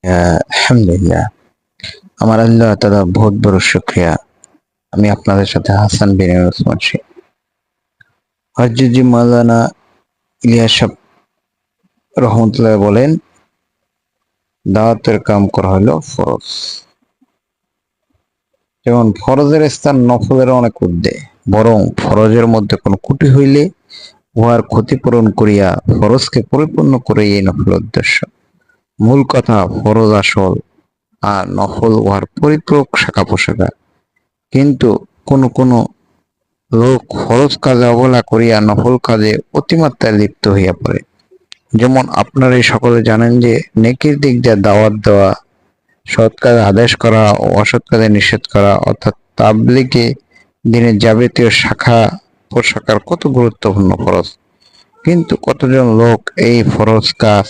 আলহামদুলিল্লাহ। আমার আল্লাহ তাআলা বহুত বড় শুকরিয়া। আমি আপনাদের সাথে হাসান বিন ওসমান হজ্জুজি মাওলানা ইলিয়াস সাহেব রহমতুল্লাহ বলেন, দাওয়াতের কাম করা হলো ফরজ। যেমন ফরজের স্থান নফলের অনেক ঊর্ধ্বে, বরং ফরজের মধ্যে কোনো ত্রুটি হইলে উহার ক্ষতিপূরণ করিয়া ফরজকে পরিপূর্ণ করে এই নফল উদ্দেশ্য। মূল কথা ফরজ আসল, আর নফল উহার পরিপূরক শাখা প্রশাখা। কিন্তু কোন লোক ফরজ কাজে অবহেলা করিয়া নফল কাজে অতিমাত্রায় লিপ্ত হইয়া পড়ে। যেমন আপনারা সকলে জানেন যে নেকির দিক দিয়ে দাওয়াত দেওয়া, সৎ কাজে আদেশ করা ও অসৎ কাজে নিষেধ করা, অর্থাৎ তাবলীগে দিনের যাবতীয় শাখা প্রশাখার কত গুরুত্বপূর্ণ ফরজ। কিন্তু কতজন লোক এই ফরজ কাজ